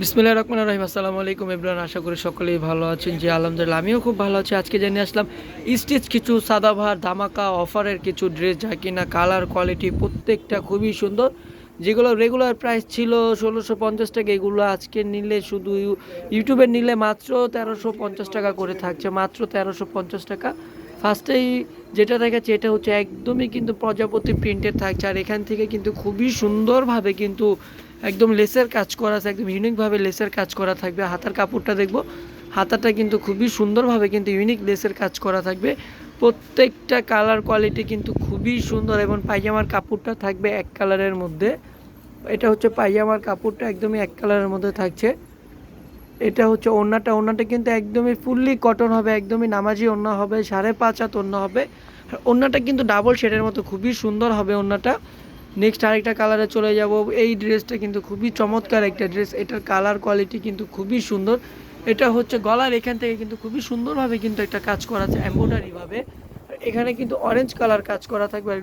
বিসমিল্লাহির রহমানির রহিম। আসসালামু আলাইকুম এভরিওয়ান, আশা করি সকলেই ভালো আছেন। জি আলহামদুলিল্লাহ, আমিও খুব ভালো আছি। আজকে জানিয়ে আসলাম স্টিচ কিছু সাদাবাহার ধামাকা অফারের কিছু ড্রেস, যা কিনা কালার কোয়ালিটি প্রত্যেকটা খুবই সুন্দর। যেগুলো রেগুলার প্রাইস ছিল 1650 টাকা, এগুলো আজকে নিলে শুধু ইউটিউবে নিলে মাত্র 1350 টাকা করে থাকছে, মাত্র 1350 টাকা। ফার্স্টেই যেটা দেখাচ্ছে এটা হচ্ছে একদমই কিন্তু প্রজাপতি প্রিন্টের থাকছে, আর এখান থেকে কিন্তু খুবই সুন্দরভাবে কিন্তু একদম লেসের কাজ করা আছে, একদম ইউনিকভাবে লেসের কাজ করা থাকবে। হাতার কাপড়টা দেখবো, হাতাটা কিন্তু খুবই সুন্দরভাবে কিন্তু ইউনিক লেসের কাজ করা থাকবে। প্রত্যেকটা কালার কোয়ালিটি কিন্তু খুবই সুন্দর, এবং পায়জামার কাপড়টা থাকবে এক কালারের মধ্যে। এটা হচ্ছে পায়জামার কাপড়টা একদমই এক কালারের মধ্যে থাকছে। এটা হচ্ছে ওড়নাটা কিন্তু একদমই ফুললি কটন হবে, একদমই নামাজি ওড়না হবে, 5.5 হাত ওড়না হবে। আর ওড়নাটা কিন্তু ডাবল শেডের মতো খুবই সুন্দর হবে ওড়নাটা। নেক্সট আরেকটা কালারে চলে যাব। এই ড্রেসটা কিন্তু খুবই চমৎকার একটা ড্রেস, এটার কালার কোয়ালিটি কিন্তু খুবই সুন্দর। এটা হচ্ছে গলার এখান থেকে কিন্তু খুবই সুন্দরভাবে কিন্তু একটা কাজ করা আছে এমব্রয়ডারিভাবে। এখানে কিন্তু অরেঞ্জ কালার কাজ করা থাকবে, আর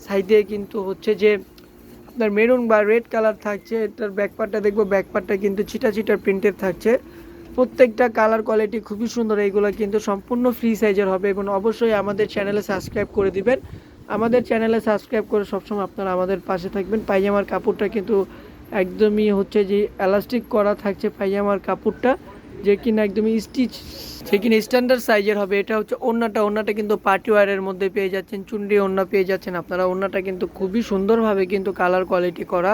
সাইডে কিন্তু হচ্ছে যে আপনার মেরুন বা রেড কালার থাকছে। এটার ব্যাকপার্টটা দেখবো, ব্যাকপার্টটা কিন্তু ছিটা ছিটা প্রিন্টের থাকছে। প্রত্যেকটা কালার কোয়ালিটি খুবই সুন্দর, এইগুলো কিন্তু সম্পূর্ণ ফ্রি সাইজের হবে। এবং অবশ্যই আমাদের চ্যানেলে সাবস্ক্রাইব করে দিবেন, আমাদের চ্যানেলে সাবস্ক্রাইব করে সবসময় আপনারা আমাদের পাশে থাকবেন। পায়জামার কাপড়টা কিন্তু একদমই হচ্ছে যে এলাস্টিক করা থাকছে পায়জামার কাপড়টা, যে কিনা একদমই স্টিচ, সে কিনা স্ট্যান্ডার্ড সাইজের হবে। এটা হচ্ছে ওড়নাটা কিন্তু পার্টি ওয়্যারের মধ্যে পেয়ে যাচ্ছেন, চুনরি ওড়না পেয়ে যাচ্ছেন আপনারা। ওড়নাটা কিন্তু খুবই সুন্দরভাবে কিন্তু কালার কোয়ালিটি করা।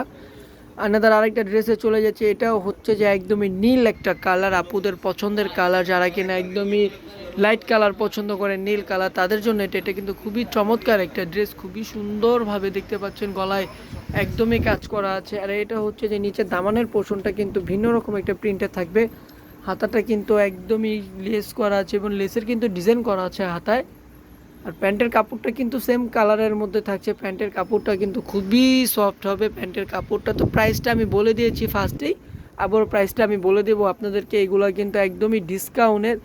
আনাদার আরেকটা ড্রেসে চলে যাচ্ছে, এটাও হচ্ছে যে একদমই নীল একটা কালার, আপুদের পছন্দের কালার। যারা কিনা একদমই লাইট কালার পছন্দ করে, নীল কালার, তাদের জন্য এটা কিন্তু খুবই চমৎকার একটা ড্রেস। খুবই সুন্দরভাবে দেখতে পাচ্ছেন গলায় একদমই কাজ করা আছে। আর এটা হচ্ছে যে নিচের দামানের পোর্শনটা কিন্তু ভিন্ন রকম একটা প্রিন্টে থাকবে। হাতাটা কিন্তু একদমই লেস করা আছে, এবং লেসের কিন্তু ডিজাইন করা আছে হাতায়। আর প্যান্টের কাপড়টা কিন্তু সেম কালারের মধ্যে থাকছে। প্যান্টের কাপড়টা কিন্তু খুবই সফট হবে প্যান্টের কাপড়টা। তো প্রাইসটা আমি বলে দিয়েছি ফার্স্টেই, আবার প্রাইসটা আমি বলে দেবো আপনাদেরকে। এগুলো কিন্তু একদমই ডিসকাউন্টের।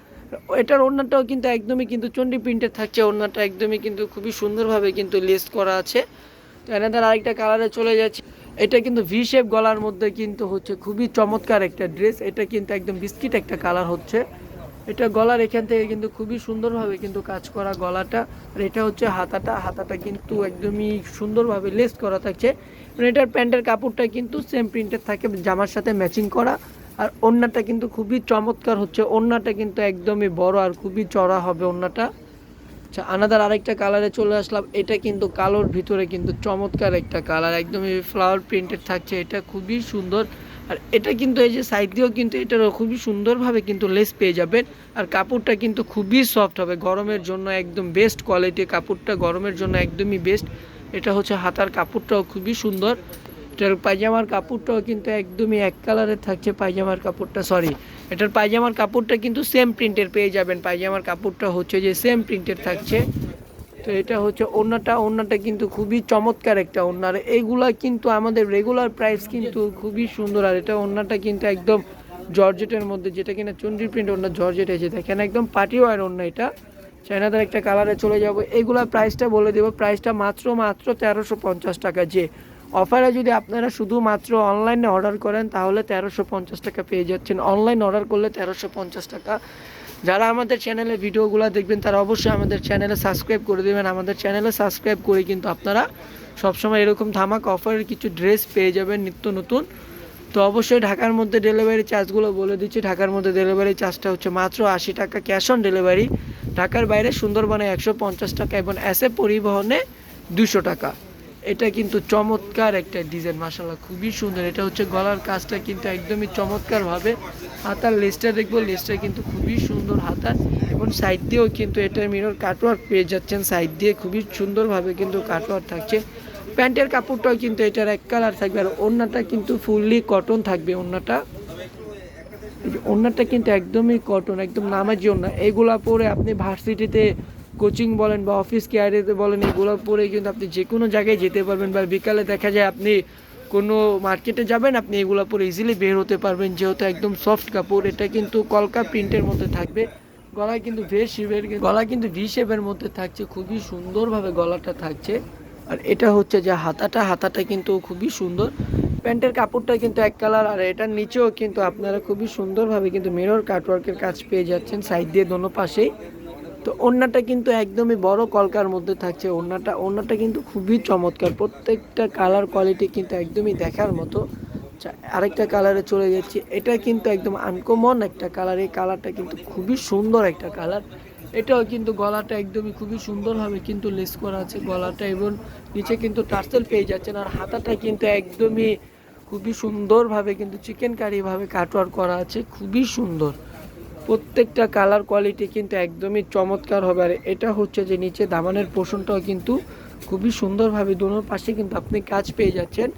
এটার ওড়নাটাও কিন্তু একদমই কিন্তু চন্ডি প্রিন্টের থাকছে। ওড়নাটা একদমই কিন্তু খুবই সুন্দরভাবে কিন্তু লেস করা আছে। তো এনাদের আরেকটা কালারে চলে যাচ্ছে, এটা কিন্তু ভি শেপ গলার মধ্যে কিন্তু হচ্ছে খুবই চমৎকার একটা ড্রেস। এটা কিন্তু একদম বিস্কিট একটা কালার হচ্ছে। এটা গলার এখান থেকে কিন্তু খুবই সুন্দরভাবে কিন্তু কাজ করা গলাটা। আর এটা হচ্ছে হাতাটা কিন্তু একদমই সুন্দরভাবে লেস করা থাকছে। এটার প্যান্টের কাপড়টা কিন্তু সেম প্রিন্টের থাকে, জামার সাথে ম্যাচিং করা। আর ওড়নাটা কিন্তু খুবই চমৎকার হচ্ছে, ওড়নাটা কিন্তু একদমই বড় আর খুবই চড়া হবে ওড়নাটা। আচ্ছা, আনাদার আরেকটা কালারে চলে আসলাম। এটা কিন্তু কালোর ভিতরে কিন্তু চমৎকার একটা কালার, একদমই ফ্লাওয়ার প্রিন্টেড থাকছে, এটা খুবই সুন্দর। আর এটা কিন্তু এই যে সাইড দিয়েও কিন্তু এটারও খুবই সুন্দরভাবে কিন্তু লেস পেয়ে যাবেন। আর কাপড়টা কিন্তু খুবই সফট হবে, গরমের জন্য একদম বেস্ট কোয়ালিটি কাপড়টা, গরমের জন্য একদমই বেস্ট। এটা হচ্ছে হাতার কাপড়টাও খুবই সুন্দর। এটার পায়জামার কাপড়টাও কিন্তু একদমই এক কালারের থাকছে পায়জামার কাপড়টা, সরি, এটার পায়জামার কাপড়টা কিন্তু সেম প্রিন্টের পেয়ে যাবেন। পায়জামার কাপড়টা হচ্ছে যে সেম প্রিন্টের থাকছে। তো এটা হচ্ছে ওড়নাটা কিন্তু খুবই চমৎকার একটা ওড়না। আর এইগুলা কিন্তু আমাদের রেগুলার প্রাইস কিন্তু খুবই সুন্দর। আর এটা ওড়নাটা কিন্তু একদম জর্জেটের মধ্যে, যেটা কিনা চুনরি প্রিন্ট ওড়না জর্জেট এসে দেখেন, একদম পার্টি ওয়ার ওড়না এটা। চায়নাদের একটা কালারে চলে যাব। এইগুলার প্রাইসটা বলে দেবো, প্রাইসটা মাত্র 1350 টাকা। যে অফারে যদি আপনারা শুধুমাত্র অনলাইনে অর্ডার করেন তাহলে 1350 টাকা পেয়ে যাচ্ছেন, অনলাইন অর্ডার করলে 1350 টাকা। যারা আমাদের চ্যানেলে ভিডিওগুলো দেখবেন তারা অবশ্যই আমাদের চ্যানেলে সাবস্ক্রাইব করে দেবেন। আমাদের চ্যানেলে সাবস্ক্রাইব করে কিন্তু আপনারা সবসময় এরকম ধামাকা অফারের কিছু ড্রেস পেয়ে যাবেন নিত্য নতুন। তো অবশ্যই ঢাকার মধ্যে ডেলিভারি চার্জগুলো বলে দিচ্ছি। ঢাকার মধ্যে ডেলিভারি চার্জটা হচ্ছে মাত্র 80 টাকা ক্যাশ অন ডেলিভারি। ঢাকার বাইরে সুন্দরবনে 150 টাকা, এবং এসে পরিবহনে 200 টাকা। এটা কিন্তু চমৎকার একটা ডিজাইন, মাশাআল্লাহ খুবই সুন্দর। এটা হচ্ছে গলার কাজটা কিন্তু একদমই চমৎকারভাবে। হাতার লেসটা দেখবো, লেসটা কিন্তু খুবই সুন্দর হাতার, এবং সাইড দিয়েও কিন্তু এটার মিরর কাটওয়ার্ক পেয়ে যাচ্ছেন। সাইড দিয়ে খুবই সুন্দরভাবে কিন্তু কাটওয়ার্ক থাকছে। প্যান্টের কাপড়টাও কিন্তু এটার এক কালার থাকবে। আর ওড়নাটা কিন্তু ফুললি কটন থাকবে। ওড়নাটা কিন্তু একদমই কটন, একদম নামাজি ওড়না। এগুলা পরে আপনি ভার্সিটিতে কোচিং বলেন বা অফিস কেয়ারেতে বলেন, এগুলো পরে কিন্তু আপনি যে কোনো জায়গায় যেতে পারবেন। বা বিকালে দেখা যায় আপনি কোনো মার্কেটে যাবেন, আপনি এগুলো পরে ইজিলি বের হতে পারবেন, যেহেতু একদম সফট কাপড়। এটা কিন্তু কলকা প্রিন্টের মধ্যে থাকবে। গলা কিন্তু ভি শেপের মধ্যে থাকছে, খুবই সুন্দরভাবে গলাটা থাকছে। আর এটা হচ্ছে যে হাতাটা কিন্তু খুবই সুন্দর। প্যান্টের কাপড়টা কিন্তু এক কালার, আর এটার নিচেও কিন্তু আপনারা খুবই সুন্দরভাবে কিন্তু মিরর কাটওয়ার্কের কাজ পেয়ে যাচ্ছেন সাইড দিয়ে দোনো পাশেই। তো ওড়নাটা কিন্তু একদমই বড় কলকার মধ্যে থাকছে। ওড়নাটা কিন্তু খুবই চমৎকার, প্রত্যেকটা কালার কোয়ালিটি কিন্তু একদমই দেখার মতো। আরেকটা কালারে চলে যাচ্ছি, এটা কিন্তু একদম আনকমন একটা কালার। এই কালারটা কিন্তু খুবই সুন্দর একটা কালার। এটাও কিন্তু গলাটা একদমই খুবই সুন্দরভাবে কিন্তু লেস করা আছে গলাটা, এবং নিচে কিন্তু টার্সেল পেয়ে যাচ্ছেন। আর হাতাটা কিন্তু একদমই খুবই সুন্দরভাবে কিন্তু চিকেন কারি ভাবে কাটওয়ার্ক করা আছে, খুবই সুন্দর। প্রত্যেকটা কালার কোয়ালিটি কিন্তু একদমই চমৎকার হবে। আর এটা হচ্ছে যে নিচে দামানের পোর্শনটাও কিন্তু খুবই সুন্দরভাবে দোনো পাশে কিন্তু আপনি কাজ পেয়ে যাচ্ছেন।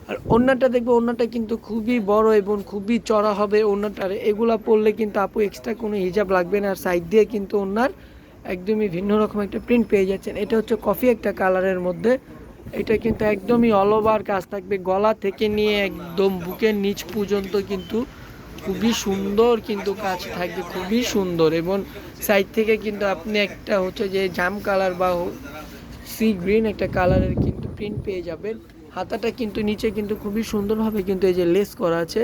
আর ওড়নাটা দেখবো, ওড়নাটা কিন্তু খুবই বড় এবং খুবই চড়া হবে ওড়নাটার। এগুলা পরলে কিন্তু আপু এক্সট্রা কোনো হিজাব লাগবে না। আর সাইড দিয়ে কিন্তু ওড়নার একদমই ভিন্ন রকম একটা প্রিন্ট পেয়ে যাচ্ছেন। এটা হচ্ছে কফি একটা কালারের মধ্যে। এটা কিন্তু একদমই অল ওভার কাজ থাকবে, গলা থেকে নিয়ে একদম বুকের নিচ পর্যন্ত কিন্তু খুবই সুন্দর কিন্তু কাজ থাকবে, খুবই সুন্দর। এবং সাইড থেকে কিন্তু আপনি একটা হচ্ছে যে জাম কালার বা সি গ্রিন একটা কালারের কিন্তু প্রিন্ট পেয়ে যাবেন। হাতাটা কিন্তু নিচে কিন্তু খুবই সুন্দরভাবে কিন্তু এই যে লেস করা আছে।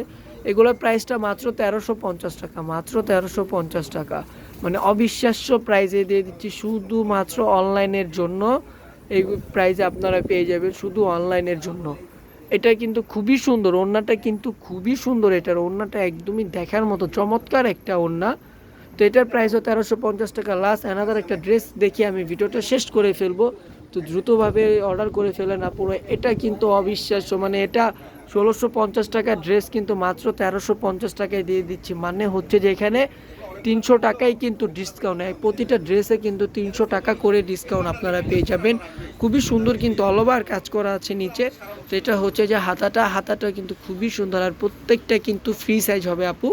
এগুলোর প্রাইসটা মাত্র 1350 টাকা, মাত্র 1350 টাকা। মানে অবিশ্বাস্য প্রাইসে দিয়ে দিচ্ছি শুধুমাত্র অনলাইনের জন্য। এই প্রাইসে আপনারা পেয়ে যাবেন শুধু অনলাইনের জন্য। এটা কিন্তু খুবই সুন্দর, ওড়নাটা কিন্তু খুবই সুন্দর। এটার ওড়নাটা একদমই দেখার মতো চমৎকার একটা ওড়না। তো এটার প্রাইসও 1350 টাকা। লাস্ট অ্যানাদার একটা ড্রেস দেখি আমি ভিডিওটা শেষ করে ফেলবো। তো দ্রুতভাবে অর্ডার করে ফেলেন আপুরা। এটা কিন্তু অবিশ্বাস্য, মানে এটা 1650 টাকার ড্রেস কিন্তু মাত্র 1350 টাকায় দিয়ে দিচ্ছি। মানে হচ্ছে যে এখানে 300 টাকায় কিন্তু ডিসকাউন্ট, প্রতিটা ড্রেসে কিন্তু 300 টাকা করে ডিসকাউন্ট আপনারা পেয়ে যাবেন। খুবই সুন্দর কিন্তু অল ওভার কাজ করা আছে নিচে। তো এটা হচ্ছে যে হাতাটা কিন্তু খুবই সুন্দর। আর প্রত্যেকটা কিন্তু ফ্রি সাইজ হবে আপু,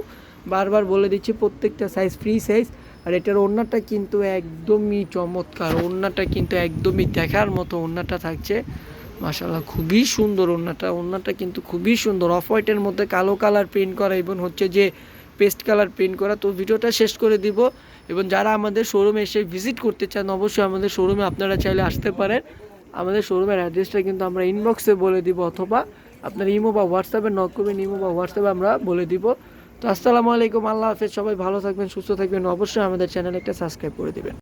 বারবার বলে দিচ্ছি প্রত্যেকটা সাইজ ফ্রি সাইজ। আর এটার ওড়নাটা কিন্তু একদমই চমৎকার, ওড়নাটা কিন্তু একদমই দেখার মতো ওড়নাটা থাকছে। মাশাআল্লাহ খুবই সুন্দর ওড়নাটা কিন্তু খুবই সুন্দর। অফ হোয়াইটের মধ্যে কালো কালার প্রিন্ট করা এবং হচ্ছে যে পেস্ট কালার প্রিন্ট করা। তো ভিডিওটা শেষ করে দিব। এবং যারা আমাদের শোরুমে এসে ভিজিট করতে চান অবশ্যই আমাদের শোরুমে আপনারা চাইলে আসতে পারেন। আমাদের শোরুমের অ্যাড্রেসটা কিন্তু আমরা ইনবক্সে বলে দিব, অথবা আপনার ইমো বা হোয়াটসঅ্যাপে নক করবেন, ইমো বা হোয়াটসঅ্যাপে আমরা বলে দিব। তো আসসালামু আলাইকুম, আল্লাহ হাফেজ, সবাই ভালো থাকবেন, সুস্থ থাকবেন। অবশ্যই আমাদের চ্যানেল একটা সাবস্ক্রাইব করে দিবেন।